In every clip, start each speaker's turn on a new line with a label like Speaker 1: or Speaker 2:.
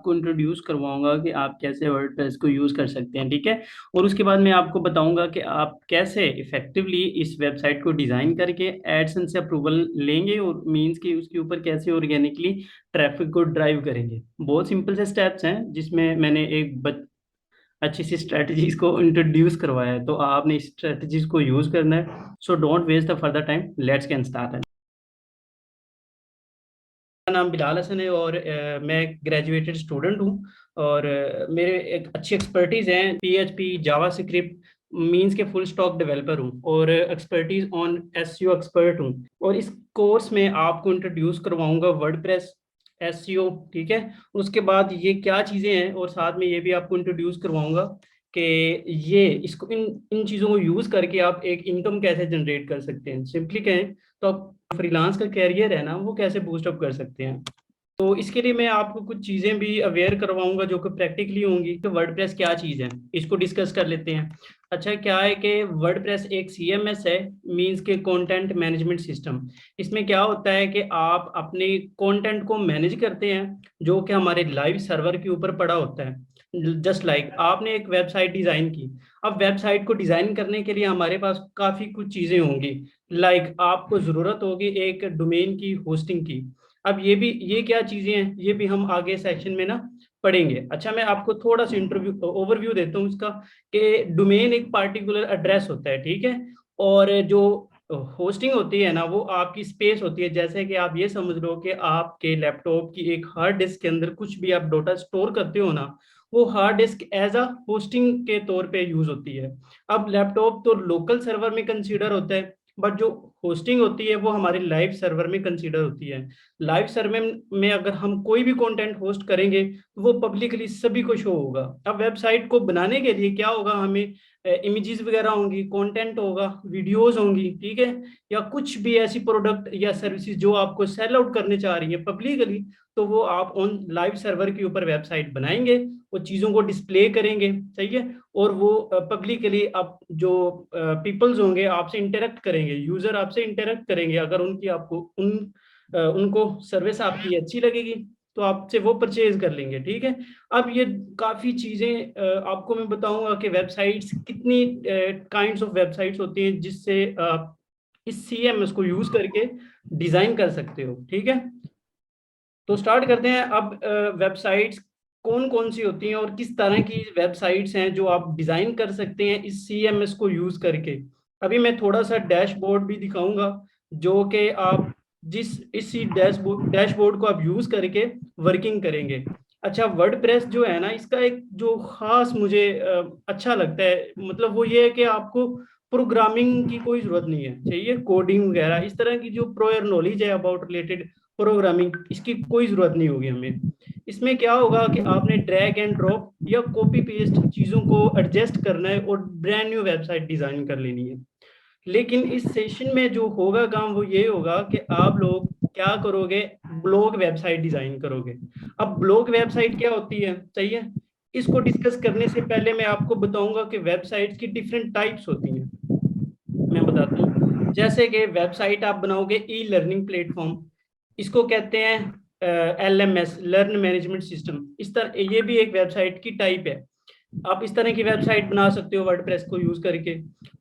Speaker 1: आपको इंट्रोड्यूस करवाऊंगा कि आप कैसे वर्डप्रेस को यूज़ कर सकते हैं, ठीक है। और उसके बाद मैं आपको बताऊंगा कि आप कैसे इफेक्टिवली इस वेबसाइट को डिज़ाइन करके एडसेंस से अप्रूवल लेंगे और मींस कि उसके ऊपर कैसे ऑर्गेनिकली ट्रैफिक को ड्राइव करेंगे। बहुत सिंपल से स्टेप्स हैं जिसमें मैंने अच्छी सी स्ट्रेटजीज को इंट्रोड्यूस करवाया है, तो आपने इस स्ट्रेटजीज को यूज़ करना है। So don't waste the further time, let's can start. मेरा नाम बिलाल हसन है और मैं ग्रेजुएटेड स्टूडेंट हूँ। और मेरे एक अच्छी एक्सपर्टीज़ हैं पीएचपी जावा स्क्रिप्ट मींस के फुल स्टॉक डेवलपर हूँ और एक्सपर्टीज ऑन एसईओ एक्सपर्ट हूँ। और इस कोर्स में आपको इंट्रोड्यूस करवाऊंगा वर्डप्रेस, एसईओ, ठीक है। उसके बाद ये क्या चीज़ें हैं और साथ में ये भी आपको इंट्रोड्यूस करवाऊंगा कि ये इसको इन इन चीज़ों को यूज़ करके आप एक इनकम कैसे जनरेट कर सकते हैं। सिंपली कहें तो आप फ्रीलांस का कैरियर है ना, वो कैसे बूस्ट अप कर सकते हैं। तो इसके लिए मैं आपको कुछ चीज़ें भी अवेयर करवाऊंगा जो कि प्रैक्टिकली होंगी कि वर्डप्रेस क्या चीज़ है, इसको डिस्कस कर लेते हैं। अच्छा, क्या है कि वर्डप्रेस एक सीएमएस है, मींस के कंटेंट मैनेजमेंट सिस्टम। इसमें क्या होता है कि आप अपने कंटेंट को मैनेज करते हैं जो कि हमारे लाइव सर्वर के ऊपर पड़ा होता है। जस्ट लाइक आपने एक वेबसाइट डिज़ाइन की। अब वेबसाइट को डिज़ाइन करने के लिए हमारे पास काफ़ी कुछ चीज़ें होंगी। लाइक आपको ज़रूरत होगी एक डोमेन की होस्टिंग की। अब ये क्या चीजें हैं ये भी हम आगे सेक्शन में ना पढ़ेंगे। अच्छा, मैं आपको थोड़ा सा इंटरव्यू ओवरव्यू देता हूँ उसका कि डोमेन एक पार्टिकुलर एड्रेस होता है, ठीक है। और जो होस्टिंग होती है ना वो आपकी स्पेस होती है। जैसे कि आप ये समझ लो कि आपके लैपटॉप की एक हार्ड डिस्क के अंदर कुछ भी आप डाटा स्टोर करते हो ना, वो hard disk as a hosting के तौर पे यूज होती है। अब लैपटॉप तो लोकल सर्वर में कंसीडर होता है, बट जो होस्टिंग होती है वो हमारे लाइव सर्वर में कंसीडर होती है। लाइव सर्वर में अगर हम कोई भी कंटेंट होस्ट करेंगे तो वो पब्लिकली सभी को शो होगा। अब वेबसाइट को बनाने के लिए क्या होगा, हमें इमेजेस वगैरह होंगी, कंटेंट होगा, वीडियोस होंगी, ठीक है। या कुछ भी ऐसी प्रोडक्ट या सर्विसेज जो आपको सेल आउट करने चाह रही है पब्लिकली, तो वो आप ऑन लाइव सर्वर के ऊपर वेबसाइट बनाएंगे, वो चीज़ों को डिस्प्ले करेंगे, सही है। और वो पब्लिकली आप जो पीपल्स होंगे आपसे इंटरेक्ट करेंगे, यूजर आपसे इंटरेक्ट करेंगे। अगर उनकी आपको उनको सर्विस आपकी अच्छी लगेगी तो आपसे वो परचेज कर लेंगे, ठीक है। अब ये काफ़ी चीज़ें आपको मैं बताऊंगा कि वेबसाइट्स कितनी काइंड्स ऑफ वेबसाइट्स होती हैं जिससे आप इस सीएमएस को यूज़ करके डिज़ाइन कर सकते हो, ठीक है। तो स्टार्ट करते हैं। अब वेबसाइट्स कौन कौन सी होती हैं और किस तरह की वेबसाइट्स हैं जो आप डिज़ाइन कर सकते हैं इस सीएमएस को यूज़ करके। अभी मैं थोड़ा सा डैशबोर्ड भी दिखाऊंगा जो कि आप जिस इसी डैशबोर्ड को आप यूज़ करके वर्किंग करेंगे। अच्छा, वर्डप्रेस जो है ना, इसका एक जो खास मुझे अच्छा लगता है, मतलब वो ये है कि आपको प्रोग्रामिंग की कोई ज़रूरत नहीं है, चाहिए कोडिंग वगैरह इस तरह की जो प्रोयर नॉलेज है अबाउट रिलेटेड प्रोग्रामिंग, इसकी कोई ज़रूरत नहीं होगी हमें। इसमें क्या होगा कि आपने ड्रैग एंड ड्रॉप या कॉपी पेस्ट चीज़ों को एडजस्ट करना है और ब्रांड न्यू वेबसाइट डिज़ाइन कर लेनी है। लेकिन इस सेशन में जो होगा काम वो ये होगा कि आप लोग क्या करोगे, ब्लॉग वेबसाइट डिज़ाइन करोगे। अब ब्लॉग वेबसाइट क्या होती है, सही है। इसको डिस्कस करने से पहले मैं आपको बताऊंगा कि वेबसाइट्स की डिफरेंट टाइप्स होती हैं। मैं बताता हूँ, जैसे कि वेबसाइट आप बनाओगे ई लर्निंग प्लेटफॉर्म, इसको कहते हैं एलएमएस, लर्न मैनेजमेंट सिस्टम। इस तरह ये भी एक वेबसाइट की टाइप है। आप इस तरह की वेबसाइट बना सकते हो वर्डप्रेस को यूज करके।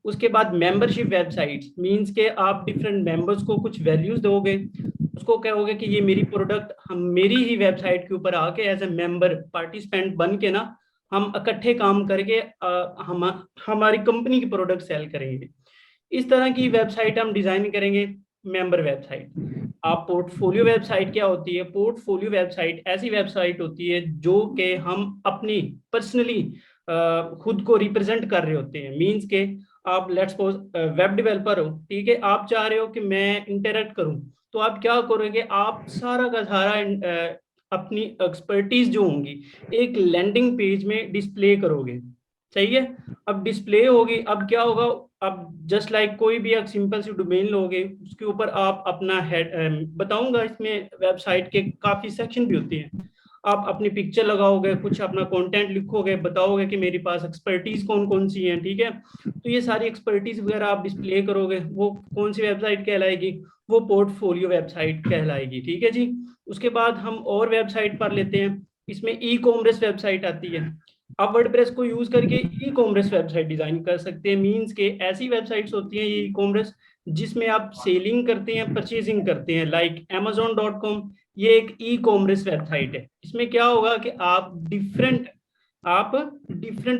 Speaker 1: उसके बाद मेंबरशिप वेबसाइट मींस के आप डिफरेंट मेंबर्स को कुछ वैल्यूज दोगे, उसको कहोगे कि ये मेरी प्रोडक्ट हम मेरी ही वेबसाइट के ऊपर आके एज ए मेंबर पार्टिसिपेंट बन के ना हम इकट्ठे काम करके हम हमारी कंपनी की प्रोडक्ट सेल करेंगे। इस तरह की वेबसाइट हम डिजाइन करेंगे, मेंबर वेबसाइट। आप पोर्टफोलियो वेबसाइट क्या होती है, पोर्टफोलियो वेबसाइट ऐसी वेबसाइट होती है जो कि हम अपनी पर्सनली खुद को रिप्रेजेंट कर रहे होते हैं। मींस के आप लेट्स सपोज वेब डेवलपर हो, ठीक है, आप चाह रहे हो कि मैं इंटरेक्ट करूं, तो आप क्या करोगे, आप सारा का सारा अपनी एक्सपर्टीज जो होंगी एक लैंडिंग पेज में डिस्प्ले करोगे, सही है। अब डिस्प्ले होगी, अब क्या होगा, अब जस्ट लाइक कोई भी एक सिंपल सी डोमेन लोगे, उसके ऊपर आप अपना हेड बताऊंगा, इसमें वेबसाइट के काफ़ी सेक्शन भी होते हैं। आप अपनी पिक्चर लगाओगे, कुछ अपना कंटेंट लिखोगे, बताओगे कि मेरे पास एक्सपर्टीज कौन कौन सी हैं, ठीक है। तो ये सारी एक्सपर्टीज वगैरह आप डिस्प्ले करोगे, वो कौन सी वेबसाइट कहलाएगी, वो पोर्टफोलियो वेबसाइट कहलाएगी, ठीक है जी। उसके बाद हम और वेबसाइट पर लेते हैं। इसमें ई कॉमर्स वेबसाइट आती है। आप वर्डप्रेस को यूज करके ई कॉमर्स वेबसाइट डिजाइन कर सकते हैं। मींस के ऐसी वेबसाइट्स होती हैं ये ई कॉमर्स जिसमें आप सेलिंग करते हैं, परचेजिंग करते हैं, लाइक amazon.com। ये एक ई कॉमर्स वेबसाइट है। इसमें क्या होगा कि आप डिफरेंट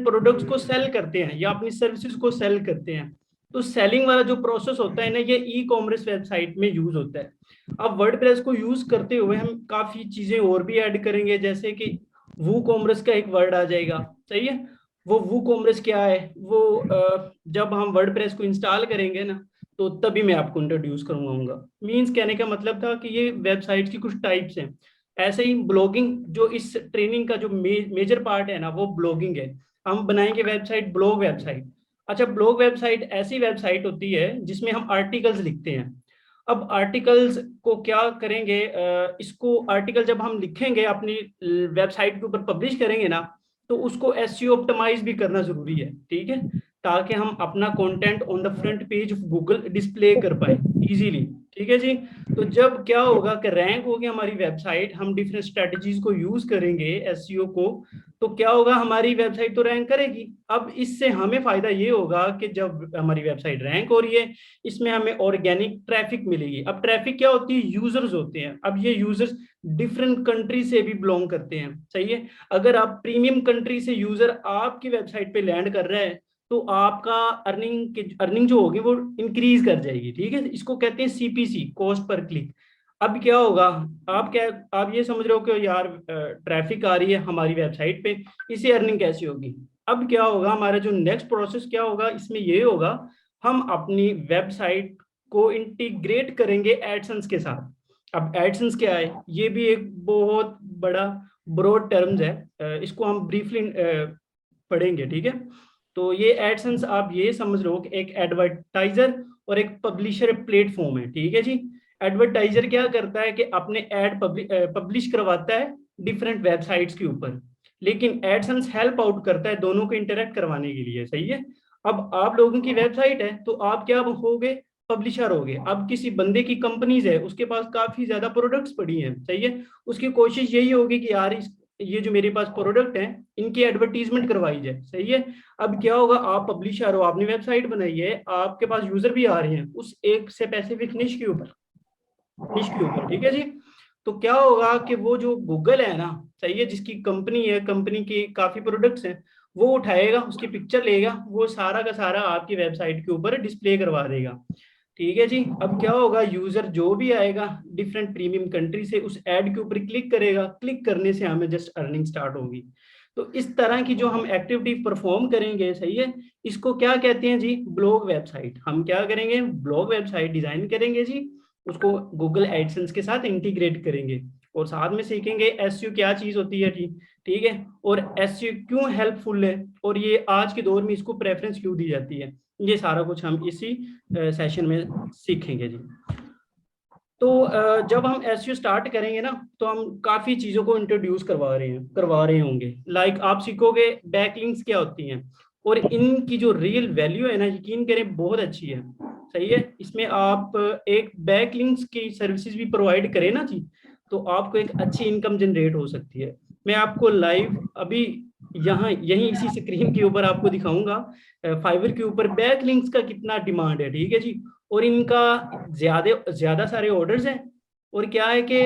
Speaker 1: प्रोडक्ट्स को सेल करते हैं या अपनी सर्विसेज को सेल करते हैं। तो सेलिंग वाला जो प्रोसेस होता है ना, ये ई कॉमर्स वेबसाइट में यूज होता है। अब वर्डप्रेस को यूज करते हुए हम काफी चीजें और भी ऐड करेंगे, जैसे कि वू कॉमर्स का एक वर्ड आ जाएगा। सही है। वो वू कॉमर्स क्या है, वो जब हम वर्डप्रेस को इंस्टॉल करेंगे ना, तो तभी मैं आपको इंट्रोड्यूस करूंगा। मींस कहने का मतलब था कि ये वेबसाइट्स की कुछ टाइप्स हैं। ऐसे ही ब्लॉगिंग, जो इस ट्रेनिंग का जो मेजर पार्ट है ना, वो ब्लॉगिंग है। हम बनाएंगे वेबसाइट, ब्लॉग वेबसाइट। अच्छा, ब्लॉग वेबसाइट ऐसी वेबसाइट होती है जिसमें हम आर्टिकल्स लिखते हैं। अब आर्टिकल्स को क्या करेंगे, इसको आर्टिकल जब हम लिखेंगे अपनी वेबसाइट के ऊपर पब्लिश करेंगे ना, तो उसको एसईओ ऑप्टिमाइज भी करना जरूरी है। ठीक है, ताकि हम अपना content on the front page of Google display कर पाए इजीली। ठीक है जी। तो जब क्या होगा कि रैंक होगी हमारी वेबसाइट, हम डिफरेंट स्ट्रेटजीज को यूज करेंगे एसईओ को, तो क्या होगा, हमारी वेबसाइट तो रैंक करेगी। अब इससे हमें फायदा ये होगा कि जब हमारी वेबसाइट रैंक हो रही है, इसमें हमें ऑर्गेनिक ट्रैफिक मिलेगी। अब ट्रैफिक क्या होती है, यूजर्स होते हैं। अब ये यूजर्स डिफरेंट कंट्री से भी बिलोंग करते हैं। सही है। अगर आप प्रीमियम कंट्री से यूजर आपकी वेबसाइट पे लैंड कर रहे हैं, तो आपका अर्निंग जो होगी वो इंक्रीज कर जाएगी। ठीक है, इसको कहते हैं सीपीसी, कॉस्ट पर क्लिक। अब क्या होगा, आप ये समझ रहे हो कि यार ट्रैफिक आ रही है हमारी वेबसाइट पे, इसे अर्निंग कैसे होगी। अब क्या होगा, हमारा जो नेक्स्ट प्रोसेस क्या होगा, इसमें ये होगा, हम अपनी वेबसाइट को इंटीग्रेट करेंगे एडसेंस के साथ। अब एडसेंस क्या है, ये भी एक बहुत बड़ा ब्रॉड टर्म्स है। इसको हम ब्रीफली पढ़ेंगे। ठीक है। तो ये एडसेंस आप ये समझ लो कि एक एडवर्टाइजर और एक पब्लिशर प्लेटफॉर्म है। ठीक है जी। एडवर्टाइजर क्या करता है कि अपने ऐड पब्लिश करवाता है डिफरेंट वेबसाइट्स के ऊपर, लेकिन एडसेंस हेल्प आउट करता है दोनों को इंटरेक्ट करवाने के लिए। सही है। अब आप लोगों की वेबसाइट है तो आप क्या होगे, पब्लिशर हो गए। अब किसी बंदे की कंपनीज है, उसके पास काफी ज्यादा प्रोडक्ट्स पड़ी हैं। सही है। उसकी कोशिश यही होगी कि यार ये जो मेरे पास प्रोडक्ट हैं, इनकी एडवर्टीजमेंट करवाई जाए। सही है। अब क्या होगा, आप पब्लिशर हो, आपने वेबसाइट बनाई है, आपके पास यूजर भी आ रहे हैं उस एक से स्पेसिफिक निश के ऊपर, ठीक है जी। तो क्या होगा कि वो जो गूगल है ना, सही है, जिसकी कंपनी है, कंपनी की काफी प्रोडक्ट्स हैं, वो उठाएगा, उसकी पिक्चर लेगा, वो सारा का सारा आपकी वेबसाइट के ऊपर डिस्प्ले करवा देगा। ठीक है जी। अब क्या होगा, यूजर जो भी आएगा डिफरेंट प्रीमियम कंट्री से, उस एड के ऊपर क्लिक करेगा। क्लिक करने से हमें जस्ट अर्निंग स्टार्ट होगी। तो इस तरह की जो हम एक्टिविटी परफॉर्म करेंगे, सही है, इसको क्या कहते हैं जी, ब्लॉग वेबसाइट। हम क्या करेंगे, ब्लॉग वेबसाइट डिजाइन करेंगे जी, उसको गूगल एडसेंस के साथ इंटीग्रेट करेंगे, और साथ में सीखेंगे एसईओ क्या चीज होती है जी। ठीक है। और एसईओ क्यों हेल्पफुल है, और ये आज के दौर में इसको प्रेफरेंस क्यों दी जाती है, ये सारा कुछ हम इसी सेशन में सीखेंगे जी। तो जब हम एसईओ स्टार्ट करेंगे ना, तो हम काफी चीजों को इंट्रोड्यूस करवा रहे होंगे। लाइक आप सीखोगे बैकलिंक्स क्या होती हैं, और इनकी जो रियल वैल्यू है ना, यकीन करें बहुत अच्छी है। सही है। इसमें आप एक बैकलिंक्स की सर्विसेज भी प्रोवाइड करें ना जी, तो आपको एक अच्छी इनकम जनरेट हो सकती है। मैं आपको लाइव अभी यहाँ यहीं इसी स्क्रीन के ऊपर आपको दिखाऊंगा फाइवर के ऊपर बैकलिंक्स का कितना डिमांड है। ठीक है जी। और इनका ज्यादा ज्यादा सारे ऑर्डर्स हैं, और क्या है कि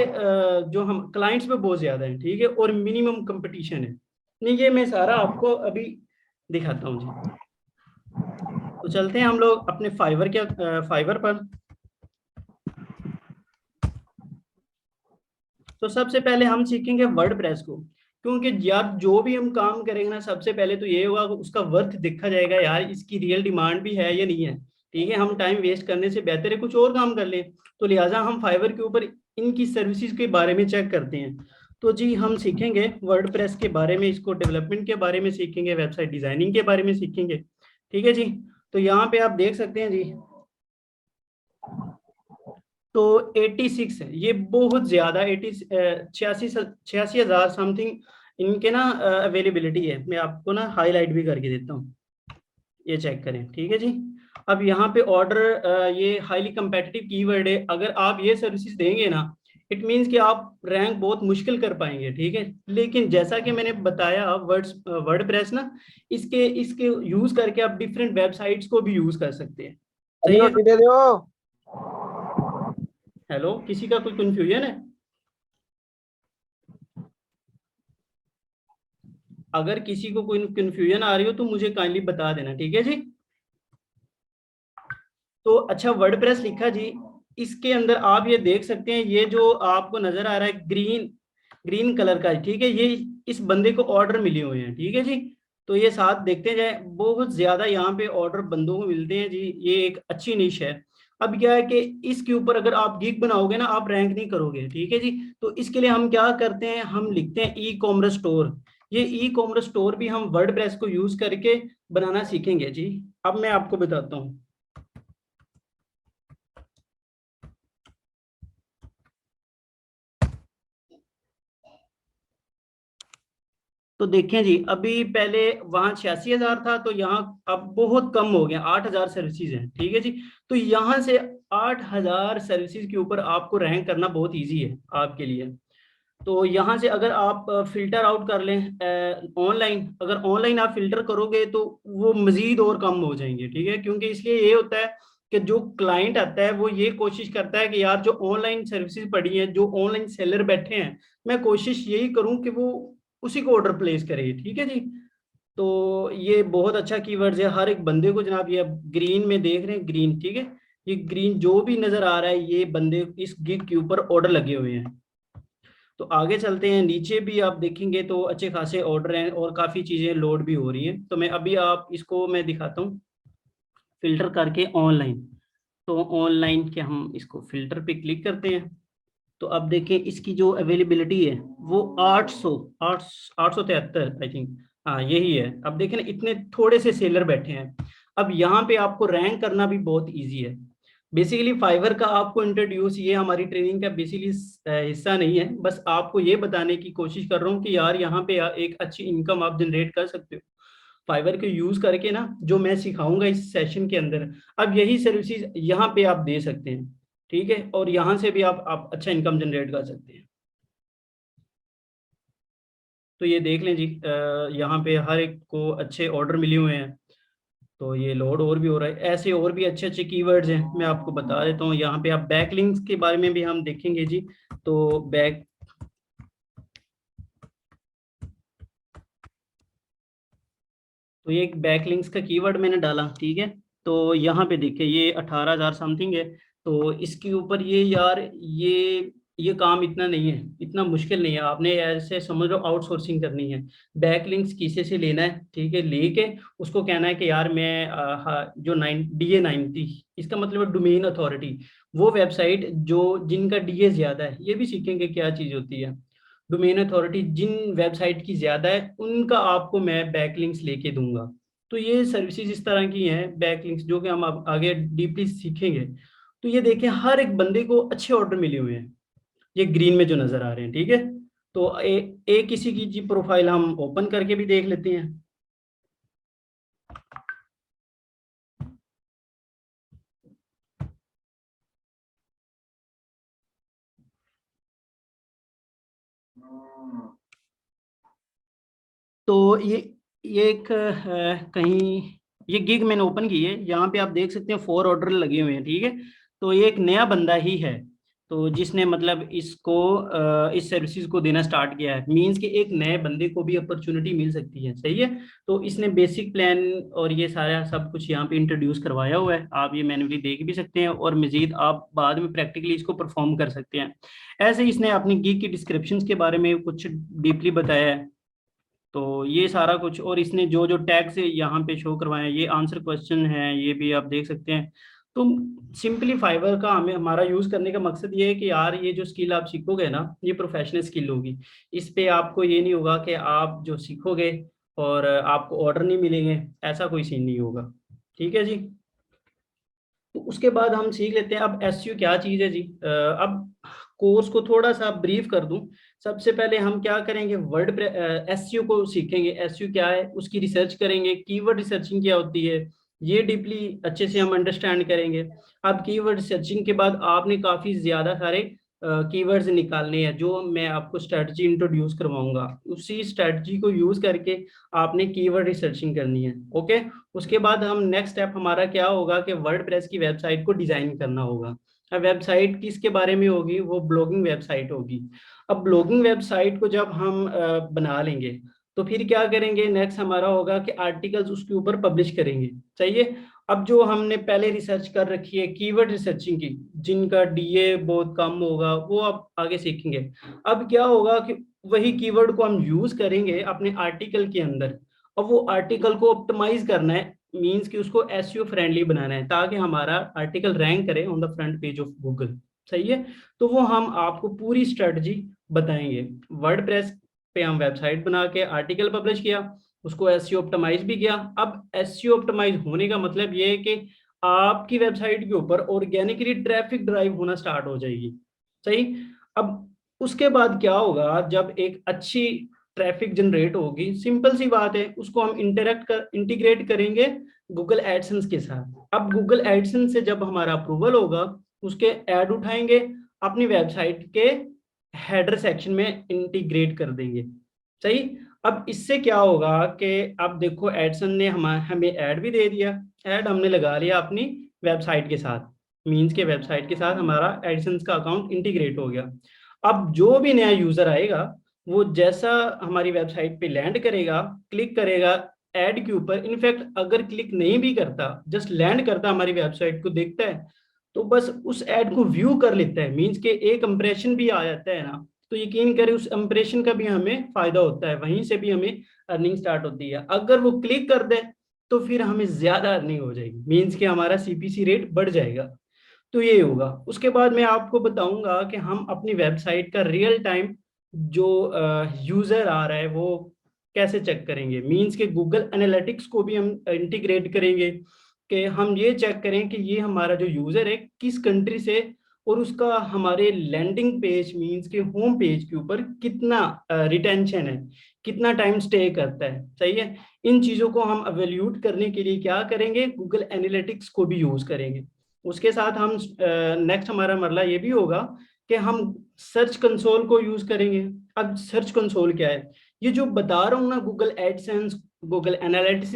Speaker 1: जो हम क्लाइंट्स पे बहुत ज्यादा है। ठीक है। और मिनिमम कंपटीशन है। नहीं, ये मैं सारा आपको अभी दिखाता हूँ जी। तो चलते हैं हम लोग अपने फाइवर पर। तो सबसे पहले हम सीखेंगे वर्डप्रेस को, क्योंकि यार जो भी हम काम करेंगे ना, सबसे पहले तो ये होगा कि उसका वर्थ देखा जाएगा, यार इसकी रियल डिमांड भी है या नहीं है। ठीक है। हम टाइम वेस्ट करने से बेहतर है कुछ और काम कर लें। तो लिहाजा हम फाइवर के ऊपर इनकी सर्विसेज के बारे में चेक करते हैं। तो जी हम सीखेंगे वर्डप्रेस के बारे में, इसको डेवलपमेंट के बारे में सीखेंगे, वेबसाइट डिजाइनिंग के बारे में सीखेंगे। ठीक है जी। तो यहाँ पे आप देख सकते हैं जी, तो 86 है, ये बहुत ज्यादा 80 छियासी हजार समथिंग इनके ना अवेलेबिलिटी है। मैं आपको ना हाईलाइट भी करके देता हूँ, ये चेक करें। ठीक है जी। अब यहाँ पे ऑर्डर, ये हाईली कंपेटिटिव कीवर्ड है। अगर आप ये सर्विसेज देंगे ना, इट मीन्स कि आप रैंक बहुत मुश्किल कर पाएंगे, ठीक है। लेकिन जैसा कि मैंने बताया वर्डप्रेस ना, इसके इसके यूज करके आप डिफरेंट वेबसाइट्स को भी यूज कर सकते हैं।
Speaker 2: अभी
Speaker 1: सही है।
Speaker 2: रोटी दे दो।
Speaker 1: हेलो, किसी का कोई कंफ्यूजन है? अगर किसी को कोई कंफ्यूजन आ रही हो तो मुझे काइंडली बता देना, ठीक है जी। तो अच्छा, वर्डप्रेस लिखा जी। इसके अंदर आप ये देख सकते हैं, ये जो आपको नजर आ रहा है ग्रीन ग्रीन कलर का, ठीक है, ये इस बंदे को ऑर्डर मिले हुए हैं, ठीक है जी। तो ये साथ देखते जाए, बहुत ज्यादा यहाँ पे ऑर्डर बंदों को मिलते हैं जी, ये एक अच्छी निश है। अब क्या है कि इसके ऊपर अगर आप गिग बनाओगे ना, आप रैंक नहीं करोगे, ठीक है जी। तो इसके लिए हम क्या करते हैं, हम लिखते हैं ई कॉमर्स स्टोर। ये ई कॉमर्स स्टोर भी हम वर्डप्रेस को यूज करके बनाना सीखेंगे जी। अब मैं आपको बताता हूँ। तो देखें जी, अभी पहले वहां 86,000 था, तो यहाँ अब बहुत कम हो गया, 8,000 सर्विसेज हैं, ठीक है जी। तो यहाँ से 8,000 सर्विसेज के ऊपर आपको रैंक करना बहुत इजी है आपके लिए। तो यहाँ से अगर आप फिल्टर आउट कर लें ऑनलाइन, अगर ऑनलाइन आप फिल्टर करोगे तो वो मजीद और कम हो जाएंगे, ठीक है। क्योंकि इसलिए ये होता है कि जो क्लाइंट आता है वो ये कोशिश करता है कि यार जो ऑनलाइन सर्विसेज पड़ी है, जो ऑनलाइन सेलर बैठे हैं, मैं कोशिश यही करूं कि वो उसी को ऑर्डर प्लेस करे, ठीक है जी। तो ये बहुत अच्छा कीवर्ड है हर एक बंदे को। जनाब ये ग्रीन में देख रहे हैं, ग्रीन, ठीक है। ये ग्रीन जो भी नजर आ रहा है, ये बंदे इस गिग के ऊपर ऑर्डर लगे हुए हैं। तो आगे चलते हैं, नीचे भी आप देखेंगे तो अच्छे खासे ऑर्डर हैं और काफ़ी चीज़ें लोड भी हो रही हैं। तो मैं अभी आप इसको मैं दिखाता हूँ फिल्टर करके ऑनलाइन। तो ऑनलाइन के हम इसको फिल्टर पे क्लिक करते हैं। तो अब देखें इसकी जो अवेलेबिलिटी है वो 873 आई थिंक, हाँ यही है। अब देखें ना, इतने थोड़े से सेलर बैठे हैं। अब यहाँ पे आपको रैंक करना भी बहुत इजी है। बेसिकली फाइवर का आपको इंट्रोड्यूस, ये हमारी ट्रेनिंग का बेसिकली हिस्सा नहीं है, बस आपको ये बताने की कोशिश कर रहा हूँ कि यार यहाँ पे एक अच्छी इनकम आप जनरेट कर सकते हो फाइवर के यूज करके ना, जो मैं सिखाऊंगा इस सेशन के अंदर। अब यही सर्विसेज यहाँ पे आप दे सकते हैं, ठीक है। और यहाँ से भी आप अच्छा इनकम जनरेट कर सकते हैं। तो ये देख लें जी, यहाँ पे हर एक को अच्छे ऑर्डर मिले हुए हैं। तो ये लोड और भी हो रहा है, ऐसे और भी अच्छे अच्छे कीवर्ड्स हैं, मैं आपको बता देता हूँ। यहाँ पे आप बैकलिंक्स के बारे में भी हम देखेंगे जी। तो तो ये एक बैकलिंक्स का कीवर्ड मैंने डाला, ठीक है। तो यहाँ पे देखिए ये 18,000 समथिंग है। तो इसके ऊपर ये यार, ये काम इतना नहीं है, इतना मुश्किल नहीं है। आपने ऐसे समझ लो आउटसोर्सिंग करनी है। बैकलिंक्स किसी से लेना है, ठीक है, लेके उसको कहना है कि यार मैं जो DA 90, इसका मतलब है डोमेन अथॉरिटी, वो वेबसाइट जो जिनका DA ज्यादा है, ये भी सीखेंगे क्या चीज होती है डोमेन अथॉरिटी। जिन वेबसाइट की ज्यादा है उनका आपको मैं बैकलिंक्स लेके दूंगा। तो ये सर्विसेज इस तरह की हैं बैकलिंक्स, जो कि हम आगे डीपली सीखेंगे। तो ये देखें हर एक बंदे को अच्छे ऑर्डर मिले हुए हैं, ये ग्रीन में जो नजर आ रहे हैं, ठीक है। तो एक किसी की जी प्रोफाइल हम ओपन करके भी देख लेते हैं। तो ये एक कहीं ये गिग मैंने ओपन की है, यहाँ पे आप देख सकते हैं 4 ऑर्डर लगे हुए हैं, ठीक है। तो ये एक नया बंदा ही है, तो जिसने मतलब इसको इस सर्विसेज को देना स्टार्ट किया है। मींस कि एक नए बंदे को भी अपॉर्चुनिटी मिल सकती है, सही है। तो इसने बेसिक प्लान और ये सारा सब कुछ यहाँ पे इंट्रोड्यूस करवाया हुआ है, आप ये मैन्युअली देख भी सकते हैं और मजीद आप बाद में प्रैक्टिकली इसको परफॉर्म कर सकते हैं। ऐसे ही इसने अपनी गिग की डिस्क्रिप्शन के बारे में कुछ डीपली बताया है। तो ये सारा कुछ, और इसने जो जो टैग से यहाँ पे शो करवाए हैं, ये आंसर क्वेश्चन है, ये भी आप देख सकते हैं। तो सिंपली फाइवर का हमें हमारा यूज करने का मकसद ये है कि यार ये जो स्किल आप सीखोगे ना, ये प्रोफेशनल स्किल होगी। इस पे आपको ये नहीं होगा कि आप जो सीखोगे और आपको ऑर्डर नहीं मिलेंगे, ऐसा कोई सीन नहीं होगा, ठीक है जी। तो उसके बाद हम सीख लेते हैं अब एसईओ क्या चीज़ है जी। अब कोर्स को थोड़ा सा ब्रीफ कर दूं। सबसे पहले हम क्या करेंगे, वर्ड एसईओ को सीखेंगे, एसईओ क्या है उसकी रिसर्च करेंगे, कीवर्ड रिसर्चिंग क्या होती है, ये डीपली अच्छे से हम अंडरस्टैंड करेंगे। अब कीवर्ड रिसर्चिंग के बाद आपने काफ़ी ज़्यादा सारे कीवर्ड्स निकालने हैं, जो मैं आपको स्ट्रेटजी इंट्रोड्यूस करवाऊंगा, उसी स्ट्रेटजी को यूज करके आपने कीवर्ड रिसर्चिंग करनी है। ओके, उसके बाद हम नेक्स्ट स्टेप हमारा क्या होगा कि वर्डप्रेस की वेबसाइट को डिजाइन करना होगा। अब वेबसाइट किसके बारे में होगी, वो ब्लॉगिंग वेबसाइट होगी। अब ब्लॉगिंग वेबसाइट को जब हम बना लेंगे तो फिर क्या करेंगे, नेक्स्ट हमारा होगा कि आर्टिकल्स उसके ऊपर पब्लिश करेंगे। चाहिए। अब जो हमने पहले रिसर्च कर रखी है कीवर्ड रिसर्चिंग की, जिनका डीए बहुत कम होगा, वो आप आगे सीखेंगे। अब क्या होगा कि वही कीवर्ड को हम यूज करेंगे अपने आर्टिकल के अंदर। अब वो आर्टिकल को ऑप्टिमाइज करना है, मींस कि उसको एसईओ फ्रेंडली बनाना है, ताकि हमारा आर्टिकल रैंक करे on the front page of Google. सही है। तो वो हम आपको पूरी स्ट्रेटजी बताएंगे। वर्डप्रेस पे हम वेबसाइट बना के आर्टिकल पब्लिश किया, उसको एसईओ ऑप्टिमाइज भी किया। अब एसईओ ऑप्टिमाइज होने का मतलब ये है कि आपकी वेबसाइट के ऊपर ऑर्गेनिकली ट्रैफिक ड्राइव होना स्टार्ट हो जाएगी। सही। अब उसके बाद क्या होगा, जब एक अच्छी ट्रैफिक जनरेट होगी, सिंपल सी बात है, उसको हम इंटीग्रेट करेंगे गूगल एडसेंस के साथ। अब गूगल एडसेंस से जब हमारा अप्रूवल होगा, उसके ऐड उठाएंगे, अपनी वेबसाइट के हेडर सेक्शन में इंटीग्रेट कर देंगे। सही। अब इससे क्या होगा कि अब देखो एडसन ने हमें ऐड भी दे दिया, ऐड हमने लगा लिया अपनी वेबसाइट के साथ, मींस के वेबसाइट के साथ हमारा एडसेंस का अकाउंट इंटीग्रेट हो गया। अब जो भी नया यूजर आएगा, वो जैसा हमारी वेबसाइट पे लैंड करेगा, क्लिक करेगा ऐड के ऊपर, इनफैक्ट अगर क्लिक नहीं भी करता, जस्ट लैंड करता हमारी वेबसाइट को देखता है, तो बस उस ऐड को व्यू कर लेता है, मींस के एक इंप्रेशन भी आ जाता है ना, तो यकीन करें उस इंप्रेशन का भी हमें फायदा होता है, वहीं से भी हमें अर्निंग स्टार्ट होती है। अगर वो क्लिक कर दे तो फिर हमें ज्यादा अर्निंग हो जाएगी, मींस कि हमारा सीपीसी रेट बढ़ जाएगा। तो ये होगा। उसके बाद मैं आपको बताऊंगा कि हम अपनी वेबसाइट का रियल टाइम जो यूजर आ रहा है वो कैसे चेक करेंगे, मींस के गूगल एनालिटिक्स को भी हम इंटीग्रेट करेंगे, कि हम ये चेक करें कि ये हमारा जो यूजर है किस कंट्री से, और उसका हमारे लैंडिंग पेज मींस के होम पेज के ऊपर कितना रिटेंशन है, कितना टाइम स्टे करता है। सही है। इन चीजों को हम एवेल्यूट करने के लिए क्या करेंगे, गूगल एनालिटिक्स को भी यूज करेंगे। उसके साथ हम नेक्स्ट हमारा मरला ये भी होगा कि हम सर्च कंसोल को यूज करेंगे। अब सर्च कंसोल क्या है, ये जो बता रहा हूँ ना, गूगल एडसेंस, गूगल एनालिटिक्स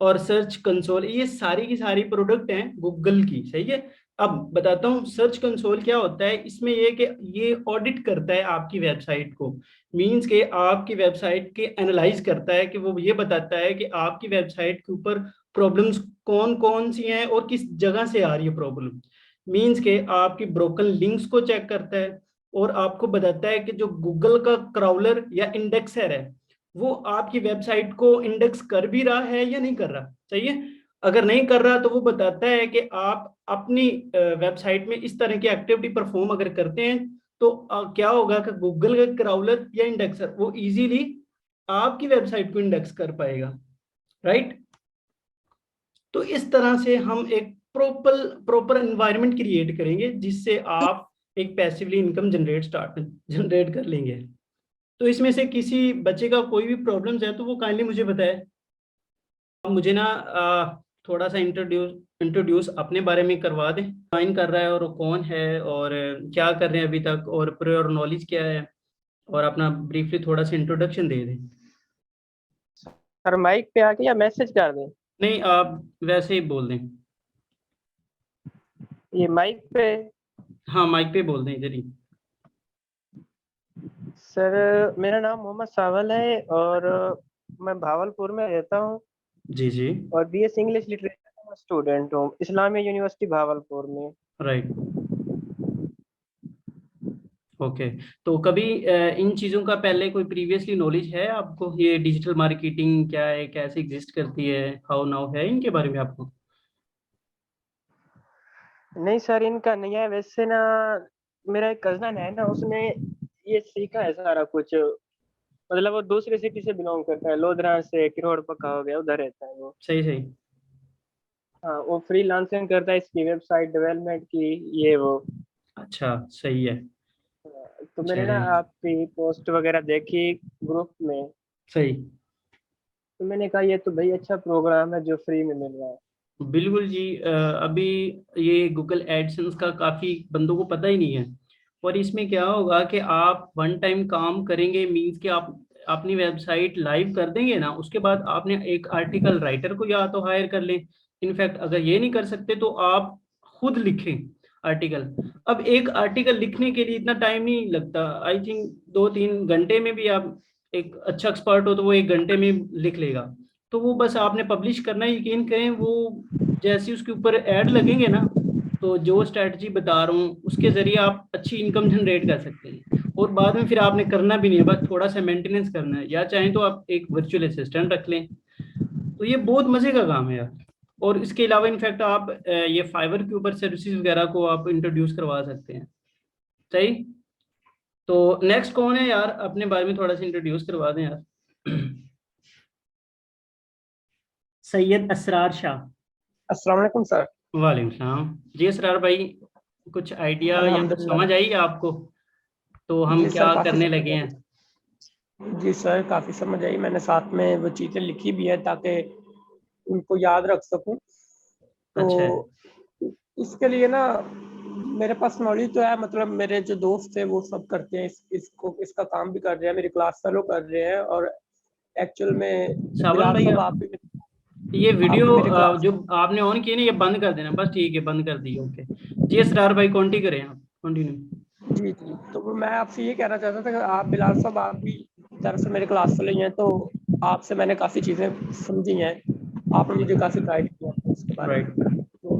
Speaker 1: और सर्च कंसोल, ये सारी की सारी प्रोडक्ट हैं गूगल की। सही है। अब बताता हूँ सर्च कंसोल क्या होता है। इसमें ये कि ये ऑडिट करता है आपकी वेबसाइट को, मींस के आपकी वेबसाइट के एनालाइज करता है, कि वो ये बताता है कि आपकी वेबसाइट के ऊपर प्रॉब्लम्स कौन कौन सी हैं और किस जगह से आ रही है प्रॉब्लम, मींस के आपकी ब्रोकन लिंक्स को चेक करता है, और आपको बताता है कि जो गूगल का क्राउलर या इंडेक्सर है, वो आपकी वेबसाइट को इंडेक्स कर भी रहा है या नहीं कर रहा। सही है। अगर नहीं कर रहा तो वो बताता है कि आप अपनी वेबसाइट में इस तरह की एक्टिविटी परफॉर्म अगर करते हैं, तो क्या होगा कि गूगल का क्राउलर या इंडेक्सर वो इजीली आपकी वेबसाइट को इंडेक्स कर पाएगा। राइट। तो इस तरह से हम एक प्रॉपर प्रॉपर एनवायरनमेंट क्रिएट करेंगे, जिससे आप एक पैसिवली इनकम जनरेट कर लेंगे। तो इसमें से किसी बच्चे का कोई भी प्रॉब्लम्स है तो वो काइंडली मुझे बताए। मुझे ना थोड़ा सा इंट्रोड्यूस इंट्रोड्यूस अपने बारे में करवा दें, ज्वाइन कर रहा है और वो कौन है, और क्या कर रहे हैं अभी तक, और प्रियोर नॉलेज क्या है, और अपना ब्रीफली थोड़ा सा इंट्रोडक्शन दे दें।
Speaker 2: सर माइक पे आके या मैसेज कर दें?
Speaker 1: नहीं, आप वैसे ही बोल दें।
Speaker 2: ये माइक पे।
Speaker 1: हाँ, माइक पे बोल दें इधर ही।
Speaker 2: सर मेरा नाम मोहम्मद सावल है और मैं भावलपुर में रहता हूँ
Speaker 1: जी जी।
Speaker 2: और बीएस इंग्लिश लिटरेचर का स्टूडेंट हूँ इस्लामिया यूनिवर्सिटी भावलपुर में।
Speaker 1: राइट। ओके। तो कभी इन चीज़ों का पहले कोई प्रीवियसली नॉलेज है आपको, ये डिजिटल मार्केटिंग क्या है, कैसे एग्जिस्ट करती है, हाउ नाउ है, इनके बारे में आपको?
Speaker 2: नहीं सर, इनका नहीं है वैसे ना। मेरा एक कजन है ना, उसने ये सीखा है सारा कुछ। मतलब वो दूसरे सिटी से बिलोंग करता है, लोधरा से, किरोड़ पक्का हो गया, उधर रहता है वो।
Speaker 1: सही सही।
Speaker 2: हाँ, वो फ्रीलांसिंग करता है इसकी वेबसाइट डेवलपमेंट की, ये वो।
Speaker 1: अच्छा, सही है।
Speaker 2: तो मैंने ना
Speaker 1: चलिए।
Speaker 2: आपकी पोस्ट वगैरह देखी ग्रुप में,
Speaker 1: सही।
Speaker 2: तो मैंने कहा ये तो भाई अच्छा प्रोग्राम है जो फ्री में मिल रहा है।
Speaker 1: बिल्कुल जी। अभी ये गूगल एडसेंस का काफ़ी बंदों को पता ही नहीं है, और इसमें क्या होगा कि आप वन टाइम काम करेंगे, मीन्स कि आप अपनी वेबसाइट लाइव कर देंगे ना, उसके बाद आपने एक आर्टिकल राइटर को या तो हायर कर लें, इनफैक्ट अगर ये नहीं कर सकते तो आप खुद लिखें आर्टिकल। अब एक आर्टिकल लिखने के लिए इतना टाइम नहीं लगता, आई थिंक 2-3 घंटे में भी आप, एक अच्छा एक्सपर्ट हो तो वो 1 घंटे में लिख लेगा। तो वो बस आपने पब्लिश करना है, यकीन करें वो जैसे उसके ऊपर ऐड लगेंगे ना, तो जो स्ट्रैटेजी बता रहा हूँ उसके जरिए आप अच्छी इनकम जनरेट कर सकते हैं। और बाद में फिर आपने करना भी नहीं है, बस थोड़ा सा मेंटेनेंस करना है, या चाहें तो आप एक वर्चुअल असिस्टेंट रख लें। तो ये बहुत मजे का काम है यार। और इसके अलावा इनफैक्ट आप ये फाइवर के ऊपर सर्विसेज वगैरह को आप इंट्रोड्यूस करवा सकते हैं। सही। तो नेक्स्ट कौन है यार, अपने बारे में थोड़ा सा इंट्रोड्यूस करवा दें यार। सैयद असरार शाह।
Speaker 2: अस्सलाम वालेकुम सर।
Speaker 1: वालेकुम सलाम जी असरार भाई। कुछ आइडिया या कुछ समझ
Speaker 2: अल्हम्दुलिल्लाह।
Speaker 1: आई आपको, तो हम
Speaker 2: जी सर,
Speaker 1: क्या
Speaker 2: काफ़ी
Speaker 1: करने
Speaker 2: समझ
Speaker 1: लगे हैं।
Speaker 2: आई। जी सर, काफ़ी समझ आई। मैंने साथ में वो चीज़ें लिखी भी हैं ताकि उनको याद रख सकूँ। तो
Speaker 1: अच्छा है।
Speaker 2: इसके लिए ना मेरे पास नॉलेज तो है, मतलब मेरे जो दोस्त हैं वो सब करते हैं, इसका काम भी कर रहे हैं, मेरी क्लास फेलो कर रहे हैं। और एक्चुअल में
Speaker 1: सावन
Speaker 2: बिलाल
Speaker 1: भाई
Speaker 2: साहब आप भी
Speaker 1: ये वीडियो
Speaker 2: मेरे क्लास।
Speaker 1: जो आपने ऑन किए ना ये बंद कर देना बस, ठीक है बंद कर दी, ओके। जी असरार भाई कंटिन्यू करें आप, कंटिन्यू।
Speaker 2: जी, जी। तो मैं आपसे ये कहना चाहता था कि आप बिलाल साहब आप भी दरअसल मेरे क्लास फेलो ही हैं, तो आपसे मैंने काफ़ी चीज़ें समझी हैं। आपने मुझे काफ़ी गाइड किया है इसके बारे
Speaker 1: राइट।
Speaker 2: में। तो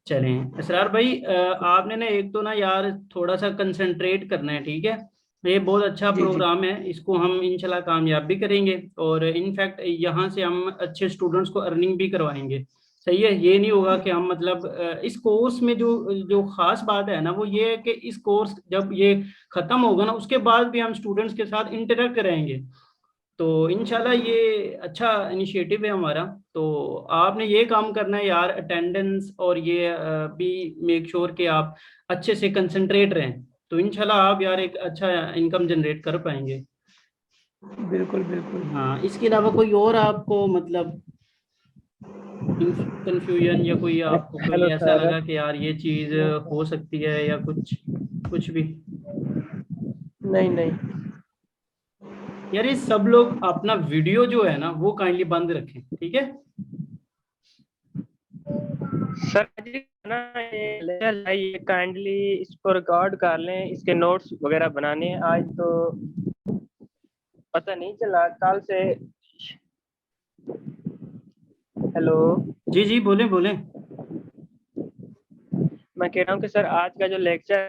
Speaker 1: चलें असरार भाई, आपने ना एक तो ना यार थोड़ा सा कंसंट्रेट करना है, ठीक है। ये बहुत अच्छा
Speaker 2: जी, जी।
Speaker 1: प्रोग्राम है, इसको हम इंशाल्लाह कामयाब भी करेंगे। और इनफैक्ट यहाँ से हम अच्छे स्टूडेंट्स को अर्निंग भी करवाएंगे। सही है, ये नहीं होगा कि हम मतलब इस कोर्स में जो जो खास बात है ना वो ये है कि इस कोर्स जब ये खत्म होगा ना उसके बाद भी हम स्टूडेंट्स के साथ इंटरेक्ट करेंगे। तो इंशाल्लाह ये अच्छा इनिशिएटिव है हमारा। तो आपने ये काम करना है यार, अटेंडेंस और ये भी मेक श्योर कि आप अच्छे से कंसंट्रेट रहें। तो इंशाल्लाह आप यार एक अच्छा इनकम जनरेट कर पाएंगे।
Speaker 2: बिल्कुल, बिल्कुल।
Speaker 1: हाँ, इसके अलावा कोई और आपको मतलब कंफ्यूजन या कोई आपको कोई
Speaker 2: हेलो
Speaker 1: ऐसा
Speaker 2: सर।
Speaker 1: लगा कि यार ये चीज़ हो सकती है या कुछ, कुछ भी।
Speaker 2: नहीं, नहीं।
Speaker 1: यार ये सब लोग अपना वीडियो जो है ना वो काइंडली बंद रखें, ठीक है।
Speaker 2: सर जी ना ये लेक्चर है, ये काइंडली इसको रिकॉर्ड कर लें, इसके नोट्स वगैरह बनाने हैं। आज तो पता नहीं चला कल से। हेलो।
Speaker 1: जी जी बोलें बोलें।
Speaker 2: मैं कह रहा हूँ कि सर आज का जो लेक्चर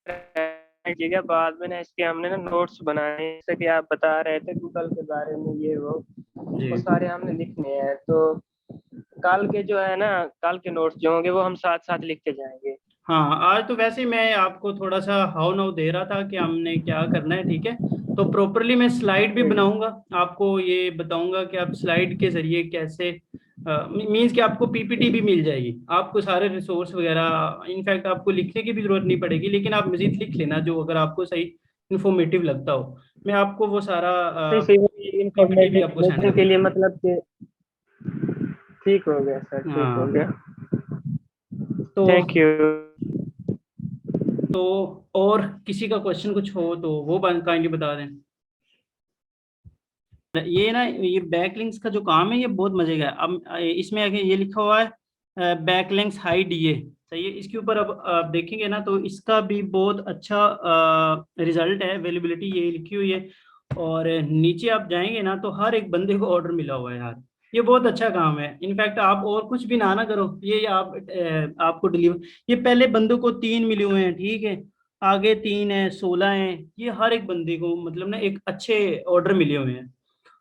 Speaker 2: है ठीक है, बाद में ना इसके हमने ना नोट्स बनाए हैं, जैसे कि आप बता रहे थे गूगल के बारे में, ये
Speaker 1: जी
Speaker 2: वो सारे हमने लिखने हैं। तो कल के जो है ना, कल के नोट्स जो होंगे वो हम साथ साथ लिखते जाएंगे।
Speaker 1: हाँ, आज तो वैसे ही मैं आपको थोड़ा सा हाउ नाउ दे रहा था कि हमने क्या करना है, ठीक है। तो प्रॉपरली मैं स्लाइड भी
Speaker 2: जी,
Speaker 1: बनाऊंगा, आपको ये बताऊंगा कि आप स्लाइड के जरिए कैसे, मींस कि आपको पीपीटी भी मिल जाएगी, आपको सारे रिसोर्स वगैरह, इनफैक्ट आपको लिखने की भी जरूरत नहीं पड़ेगी, लेकिन आप मजीद लिख लेना जो अगर आपको सही इंफॉर्मेटिव लगता हो। मैं आपको वो सारा
Speaker 2: सही सही
Speaker 1: पीपीटी भी आपको सेंड
Speaker 2: इंफॉर्मेशन
Speaker 1: कर
Speaker 2: के लिए
Speaker 1: दूंगा।
Speaker 2: मतलब कि ठीक हो गया सर, ठीक हो
Speaker 1: हाँ।
Speaker 2: गया।
Speaker 1: तो
Speaker 2: थैंक यू।
Speaker 1: तो और किसी का क्वेश्चन कुछ हो तो वो काइंडली बता दें। ये ना ये बैकलिंक्स का जो काम है ये बहुत मजे का है। अब इसमें आगे ये लिखा हुआ है बैकलिंक्स हाई डीए। सही है, इसके ऊपर अब आप देखेंगे ना तो इसका भी बहुत अच्छा रिजल्ट है, अवेलेबिलिटी ये लिखी हुई है। और नीचे आप जाएंगे ना तो हर एक बंदे को ऑर्डर मिला हुआ है यार। ये बहुत अच्छा काम है, इनफैक्ट आप और कुछ भी ना करो, ये आप आपको डिलीवर, ये पहले बंदों को 3 मिले हुए हैं, ठीक है। आगे 3 है, 16 है, ये हर एक बंदे को मतलब ना एक अच्छे ऑर्डर मिले हुए हैं।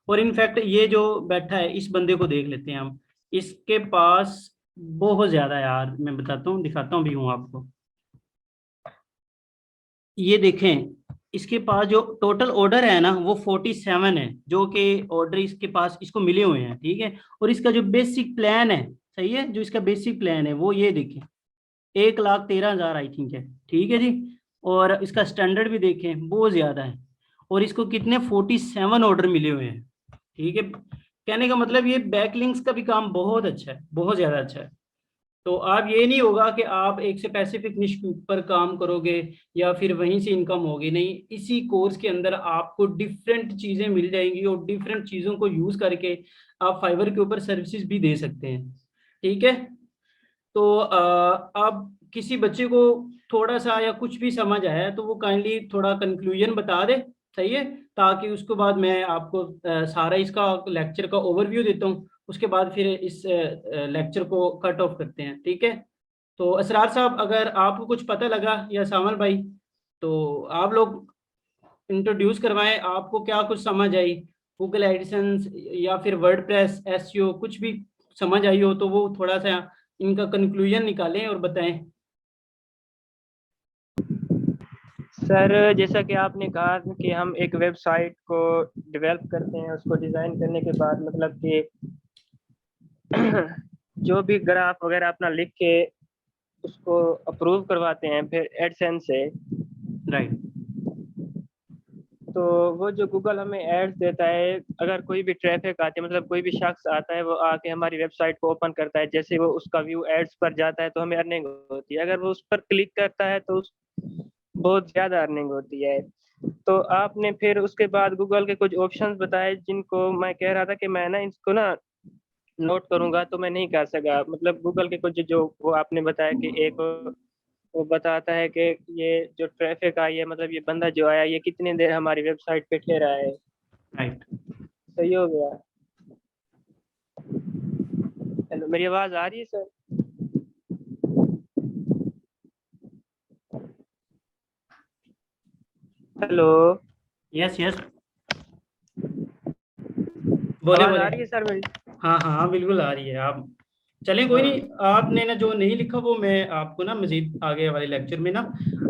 Speaker 1: और इनफैक्ट ये जो बैठा है इस बंदे को देख लेते हैं हम, इसके पास बहुत ज्यादा यार, मैं बताता हूँ दिखाता हूँ भी हूँ आपको। ये देखें, इसके पास जो टोटल ऑर्डर है ना वो 47 है, जो कि ऑर्डर इसके पास इसको मिले हुए हैं, ठीक है। और इसका जो बेसिक प्लान है, सही है, जो इसका बेसिक प्लान है वो ये देखें, 1,13,000 आई थिंक है, ठीक है जी। और इसका स्टैंडर्ड भी देखें बहुत ज्यादा है। और इसको कितने 47 ऑर्डर मिले हुए हैं, ठीक है। कहने का मतलब ये बैकलिंक्स का भी काम बहुत अच्छा है, बहुत ज्यादा अच्छा है। तो आप ये नहीं होगा कि आप एक स्पेसिफिक निश के ऊपर काम करोगे या फिर वहीं से इनकम होगी, नहीं, इसी कोर्स के अंदर आपको डिफरेंट चीजें मिल जाएंगी और डिफरेंट चीजों को यूज करके आप फाइवर के ऊपर सर्विसेज भी दे सकते हैं। ठीक है। तो अब किसी बच्चे को थोड़ा सा या कुछ भी समझ आया है तो वो काइंडली थोड़ा कंक्लूजन बता दे। सही है। ताकि उसके बाद मैं आपको सारा इसका लेक्चर का ओवरव्यू देता हूँ, उसके बाद फिर इस लेक्चर को कट ऑफ करते हैं। ठीक है। तो असरार साहब, अगर आपको कुछ पता लगा या सामल भाई, तो आप लोग इंट्रोड्यूस करवाएं, आपको क्या कुछ समझ आई, गूगल एडिसेंस या फिर वर्डप्रेस, एसईओ, कुछ भी समझ आई हो तो वो थोड़ा सा इनका कंक्लूजन निकालें और बताएं।
Speaker 2: सर जैसा कि आपने कहा कि हम एक वेबसाइट को डेवलप करते हैं, उसको डिज़ाइन करने के बाद मतलब कि जो भी ग्राफ वगैरह अपना लिख के उसको अप्रूव करवाते हैं फिर एडसेंस से।
Speaker 1: राइट।
Speaker 2: तो वो जो गूगल हमें एड्स देता है, अगर कोई भी ट्रैफिक आती है मतलब कोई भी शख्स आता है वो आके हमारी वेबसाइट को ओपन करता है, जैसे वो उसका व्यू एड्स पर जाता है तो हमें अर्निंग होती है। अगर वो उस पर क्लिक करता है तो बहुत ज़्यादा अर्निंग होती है। तो आपने फिर उसके बाद गूगल के कुछ ऑप्शंस बताए जिनको मैं कह रहा था कि मैं ना इसको ना नोट करूंगा, तो मैं नहीं कर सका। मतलब गूगल के कुछ जो वो आपने बताया कि एक वो बताता है कि ये जो ट्रैफिक आई है, मतलब ये बंदा जो आया ये कितनी देर हमारी वेबसाइट पे ठहरा है।
Speaker 1: राइट।
Speaker 2: सही हो गया। हेलो, मेरी आवाज़ आ रही है सर? हेलो,
Speaker 1: यस यस, बोले
Speaker 2: आवाज़
Speaker 1: बोले।
Speaker 2: आ रही है सर मेरी?
Speaker 1: हाँ हाँ हाँ, बिल्कुल आ रही है। आप चलें, कोई नहीं।
Speaker 2: हाँ
Speaker 1: आपने ना जो नहीं लिखा वो मैं आपको ना मजीद आगे वाले लेक्चर में ना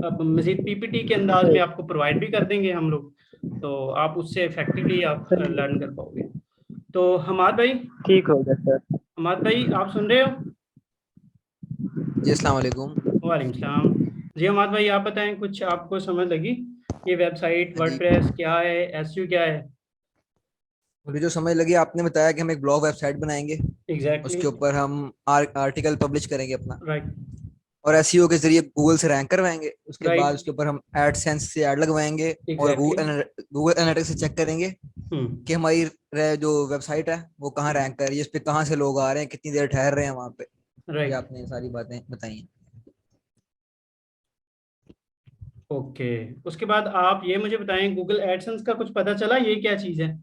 Speaker 1: अब मजीद पीपीटी के अंदाज में
Speaker 2: सही
Speaker 1: आपको प्रोवाइड भी कर देंगे हम लोग, तो आप उससे इफेक्टिवली आप
Speaker 2: सही
Speaker 1: लर्न कर पाओगे। तो हमाद भाई,
Speaker 2: ठीक हो गया सर।
Speaker 1: आप सुन रहे हो?
Speaker 3: जी अस्सलाम वालेकुम।
Speaker 1: वालेकुम सलाम। जी हमाद भाई, आप बताएं, कुछ आपको समझ लगी? ये वेबसाइट
Speaker 3: हाँ जी,
Speaker 1: वर्डप्रेस क्या है, एसईओ क्या है?
Speaker 3: मुझे जो समझ लगी, आपने बताया कि हम एक ब्लॉग वेबसाइट बनाएंगे,
Speaker 1: एग्जैक्टली।
Speaker 3: उसके ऊपर हम आर्टिकल पब्लिश करेंगे अपना,
Speaker 1: राइट।
Speaker 3: और एसईओ के जरिए गूगल से रैंक करवाएंगे। उसके बाद
Speaker 1: राइट।
Speaker 3: उसके ऊपर हम एडसेंस से ऐड लगवाएंगे और
Speaker 1: एग्जैक्टली।
Speaker 3: गूगल एनालिटिक्स से चेक करेंगे
Speaker 1: हम्म।
Speaker 3: कि हमारी जो वेबसाइट है वो कहाँ रैंक कर रही है, उस पर कहाँ से लोग आ रहे हैं, कितनी देर ठहर रहे हैं वहाँ पे। ये
Speaker 1: राइट।
Speaker 3: आपने सारी बातें बताई हैं।
Speaker 1: ओके। उसके बाद आप ये मुझे बताएं, गूगल एडसेंस का कुछ पता चला, ये क्या चीज़ है?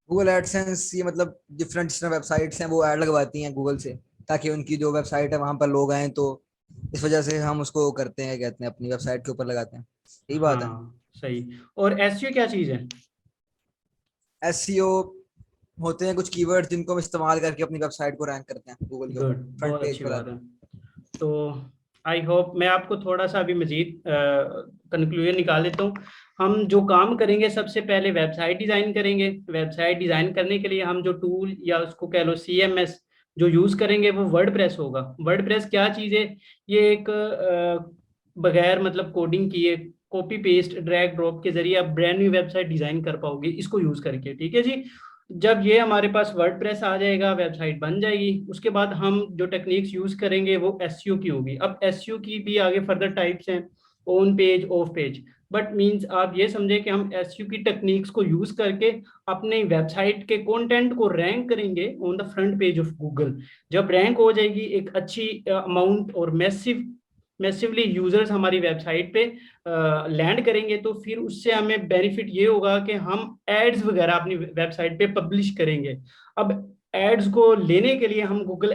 Speaker 3: गूगल एडसेंस ये मतलब डिफरेंट जिस वेबसाइट्स हैं वो ऐड लगवाती हैं गूगल से, ताकि उनकी जो वेबसाइट है वहां पर लोग आए, तो इस वजह से हम उसको करते हैं, कहते हैं अपनी वेबसाइट के ऊपर लगाते हैं। यही बात है।
Speaker 1: हाँ सही। और एसईओ क्या चीज़ है?
Speaker 3: एसईओ होते हैं कुछ कीवर्ड्स जिनको हम इस्तेमाल करके अपनी वेबसाइट को रैंक करते हैं गूगल के ऊपर,
Speaker 1: गुड,
Speaker 3: फ्रंट
Speaker 1: बहुत
Speaker 3: पेज
Speaker 1: अच्छी
Speaker 3: पर
Speaker 1: बात
Speaker 3: लाते
Speaker 1: है।
Speaker 3: हैं।
Speaker 1: तो आई होप मैं आपको थोड़ा सा अभी मजीद कंक्लूजन निकाल देता हूँ। हम जो काम करेंगे, सबसे पहले वेबसाइट डिज़ाइन करेंगे। वेबसाइट डिज़ाइन करने के लिए हम जो टूल या उसको कह लो सीएमएस जो यूज़ करेंगे वो वर्डप्रेस होगा। वर्डप्रेस क्या चीज़ है? ये एक बगैर मतलब कोडिंग किए, कॉपी पेस्ट ड्रैग ड्रॉप के जरिए आप ब्रांड न्यू वेबसाइट डिज़ाइन कर पाओगे इसको यूज़ करके। ठीक है जी। जब ये हमारे पास वर्डप्रेस आ जाएगा, वेबसाइट बन जाएगी, उसके बाद हम जो टेक्निक्स यूज करेंगे वो एसईओ की होगी। अब एसईओ की भी आगे फर्दर टाइप्स हैं, on page, of page. But means आप ये समझे कि हम एसईओ की टेक्निक्स को यूज करके अपने वेबसाइट के कंटेंट को रैंक करेंगे on the front page of Google. जब रैंक हो जाएगी, एक अच्छी अमाउंट और मैसिवली यूजर्स हमारी वेबसाइट पे लैंड करेंगे, तो फिर उससे हमें बेनिफिट ये होगा कि हम एड्स वगैरह अपनी वेबसाइट पे पब्लिश करेंगे। अब एड्स को लेने के लिए हम गूगल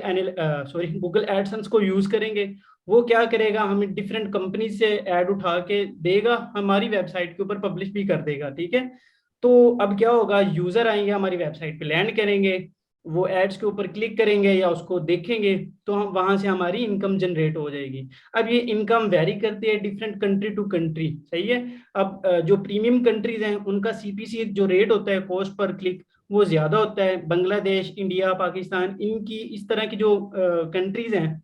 Speaker 1: एडसेंस को यूज करेंगे। वो क्या करेगा, हमें डिफरेंट कंपनी से ऐड उठा के देगा, हमारी वेबसाइट के ऊपर पब्लिश भी कर देगा। ठीक है। तो अब क्या होगा, यूजर आएंगे हमारी वेबसाइट पे, लैंड करेंगे, वो एड्स के ऊपर क्लिक करेंगे या उसको देखेंगे, तो हम वहां से हमारी इनकम जनरेट हो जाएगी। अब ये इनकम वेरी करती है डिफरेंट कंट्री टू कंट्री। सही है। अब जो प्रीमियम कंट्रीज हैं उनका सीपीसी जो रेट होता है, कॉस्ट पर क्लिक, वो ज्यादा होता है। बांग्लादेश, इंडिया, पाकिस्तान, इनकी इस तरह की जो कंट्रीज हैं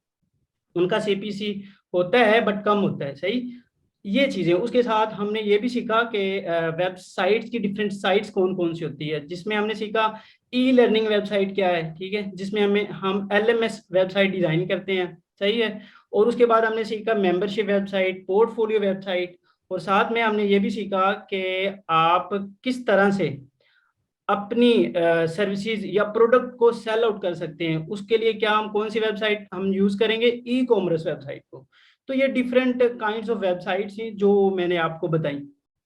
Speaker 1: उनका सीपीसी होता है बट कम होता है। सही। ये चीजें, उसके साथ हमने ये भी सीखा कि वेबसाइट्स की डिफरेंट साइट्स कौन कौन सी होती है, जिसमें हमने सीखा ई लर्निंग वेबसाइट क्या है, ठीक है, जिसमें हम LMS वेबसाइट डिजाइन करते हैं, सही है। और उसके बाद हमने सीखा मेंबरशिप वेबसाइट, पोर्टफोलियो वेबसाइट, और साथ में हमने ये भी सीखा कि आप किस तरह से अपनी सर्विसेज या प्रोडक्ट को सेल आउट कर सकते हैं, उसके लिए क्या हम कौन सी वेबसाइट हम यूज करेंगे, ई कॉमर्स वेबसाइट को। तो ये डिफरेंट काइंड्स ऑफ वेबसाइट्स हैं जो मैंने आपको बताई,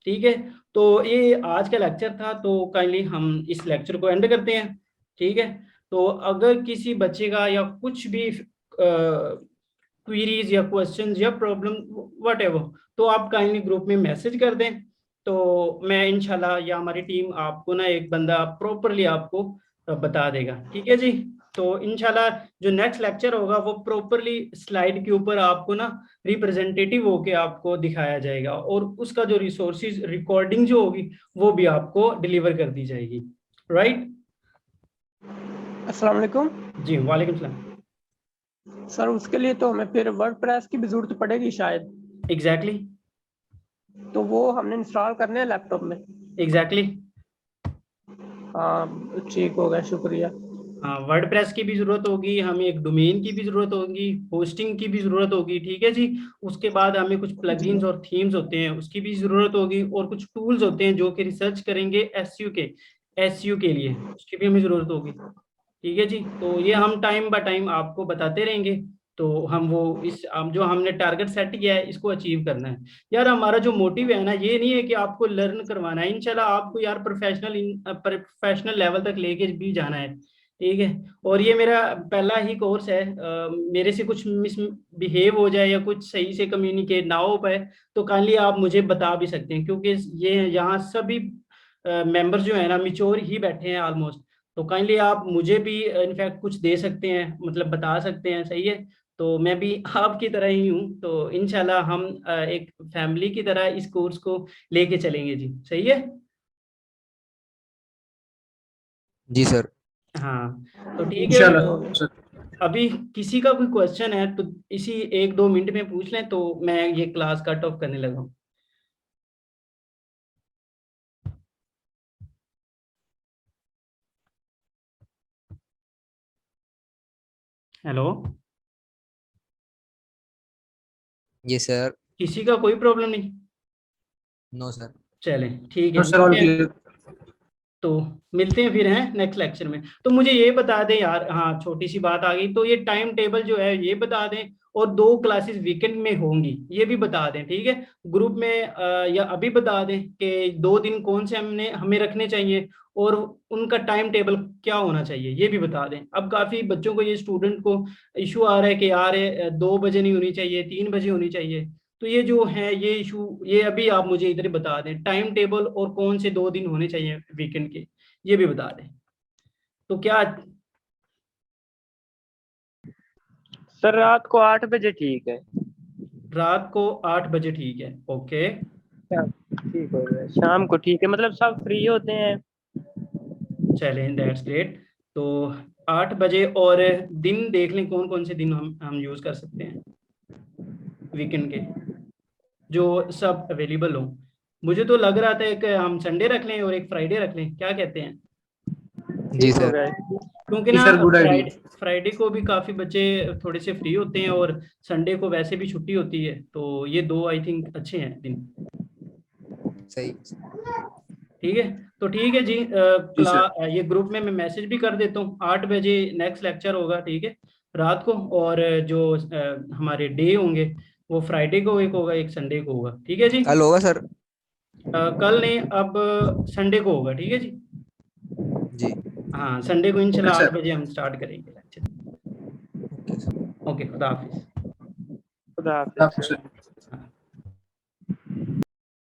Speaker 1: ठीक है। तो ये आज का लेक्चर था, तो काइंडली हम इस लेक्चर को एंड करते हैं, ठीक है। तो अगर किसी बच्चे का या कुछ भी क्वेरीज या क्वेश्चंस या प्रॉब्लम व्हाटएवर, तो आप काइंडली ग्रुप में मैसेज कर दें, तो मैं इंशाल्लाह या हमारी टीम आपको ना एक बंदा प्रॉपरली आपको बता देगा, ठीक है जी। तो इंशाल्लाह जो नेक्स्ट लेक्चर होगा वो प्रॉपरली स्लाइड के ऊपर आपको ना रिप्रेजेंटेटिव होके आपको दिखाया जाएगा, और उसका जो रिसोर्सेज रिकॉर्डिंग जो होगी वो भी आपको डिलीवर कर दी जाएगी, राइट।
Speaker 2: अस्सलाम वालेकुम
Speaker 1: जी वालेकुम सलाम।
Speaker 2: सर। उसके लिए तो हमें फिर वर्डप्रेस की भी जरूरत पड़ेगी शायद।
Speaker 1: एग्जैक्टली
Speaker 2: तो वो हमने इंस्टॉल करने हैं लैपटॉप में।
Speaker 1: एग्जैक्टली।
Speaker 2: हाँ ठीक हो गया, शुक्रिया।
Speaker 1: हाँ, वर्डप्रेस की भी जरूरत होगी, हमें एक डोमेन की भी जरूरत होगी, होस्टिंग की भी जरूरत होगी, ठीक है जी। उसके बाद हमें कुछ प्लगइन्स और थीम्स होते हैं उसकी भी जरूरत होगी, और कुछ टूल्स होते हैं जो कि रिसर्च करेंगे एसयू के लिए, उसकी भी हमें जरूरत होगी, ठीक है जी। तो ये हम टाइम बाय टाइम आपको बताते रहेंगे। तो हम वो हम जो हमने टारगेट सेट किया है इसको अचीव करना है। यार हमारा जो मोटिव है ना, ये नहीं है कि आपको लर्न करवाना है, इंशाल्लाह आपको यार प्रोफेशनल लेवल तक लेके भी जाना है, ठीक है। और ये मेरा पहला ही कोर्स है, मेरे से कुछ मिस बिहेव हो जाए या कुछ सही से कम्युनिकेट ना हो पाए, तो काइंडली आप मुझे बता भी सकते हैं, क्योंकि ये यहाँ सभी मेंबर्स जो है ना मिच्योर ही बैठे हैं ऑलमोस्ट। तो काइंडली आप मुझे भी इनफैक्ट कुछ दे सकते हैं, मतलब बता सकते हैं, सही है। तो मैं भी आपकी तरह ही हूँ, तो इंशाल्लाह हम एक फैमिली की तरह इस कोर्स को लेके चलेंगे जी, सही है।
Speaker 3: जी सर।
Speaker 1: हाँ तो ठीक है।
Speaker 2: इंशाल्लाह सर।
Speaker 1: अभी किसी का कोई क्वेश्चन है तो इसी 1-2 मिनट में पूछ लें, तो मैं ये क्लास कट ऑफ करने लगा हूँ। हेलो,
Speaker 3: ये सर।
Speaker 1: किसी का कोई प्रॉब्लम नहीं।
Speaker 3: No sir.
Speaker 1: चलें ठीक
Speaker 2: नो
Speaker 1: है,
Speaker 2: सर, ऑल
Speaker 1: मिलते हैं।
Speaker 2: क्लियर।
Speaker 1: तो मिलते हैं फिर हैं नेक्स्ट लेक्चर में। तो मुझे ये बता दें यार, हाँ छोटी सी बात आ गई, तो ये टाइम टेबल जो है ये बता दें, और 2 क्लासेस वीकेंड में होंगी ये भी बता दें, ठीक है। ग्रुप में या अभी बता दें कि 2 दिन कौन से हमें रखने चाहिए, और उनका टाइम टेबल क्या होना चाहिए ये भी बता दें। अब काफी बच्चों को, ये स्टूडेंट को इशू आ रहा है कि यार 2 बजे नहीं होनी चाहिए, 3 बजे होनी चाहिए। तो ये जो है ये इशू, ये अभी आप मुझे इधर ही बता दें, टाइम टेबल और कौन से 2 दिन होने चाहिए वीकेंड के, ये भी बता दें। तो क्या
Speaker 2: सर रात को 8 बजे ठीक है।
Speaker 1: रात को 8 बजे ठीक है, ओके।
Speaker 2: ठीक हो गया, शाम को ठीक है, मतलब सब फ्री होते हैं।
Speaker 1: चलें दैट्स ग्रेट। तो 8 बजे, और दिन देख लें कौन कौन से दिन हम यूज कर सकते हैं वीकेंड के, जो सब अवेलेबल हो। मुझे तो लग रहा था कि हम संडे रख लें और एक फ्राइडे रख लें, क्या कहते हैं।
Speaker 3: जी
Speaker 2: ठीक हो
Speaker 3: सर।
Speaker 2: गया।
Speaker 1: क्योंकि
Speaker 2: जी
Speaker 1: ना
Speaker 2: sir, good
Speaker 1: Friday
Speaker 2: idea.
Speaker 1: Friday को भी काफी बच्चे थोड़े से फ्री होते हैं, और संडे को वैसे भी छुट्टी होती है, तो ये 2 आई थिंक अच्छे हैं दिन,
Speaker 3: सही।
Speaker 1: ठीक है। तो ठीक है जी,
Speaker 2: जी सर।
Speaker 1: ये ग्रुप में मैं मैसेज भी कर देता हूँ, 8 बजे नेक्स्ट लेक्चर होगा, ठीक है, रात को। और जो हमारे डे होंगे वो फ्राइडे को एक होगा, एक संडे को होगा, ठीक है जी।
Speaker 3: कल होगा सर।
Speaker 1: कल नहीं, अब संडे को होगा, ठीक है जी।
Speaker 3: जी।
Speaker 1: हाँ संडे को
Speaker 2: ओके
Speaker 1: इंशाल्लाह 8
Speaker 2: सर।
Speaker 1: बजे हम स्टार्ट करेंगे लेक्चर।
Speaker 3: Okay sir.
Speaker 1: ओके, खुदा हाफिज।
Speaker 2: खुदा हाफिज सर।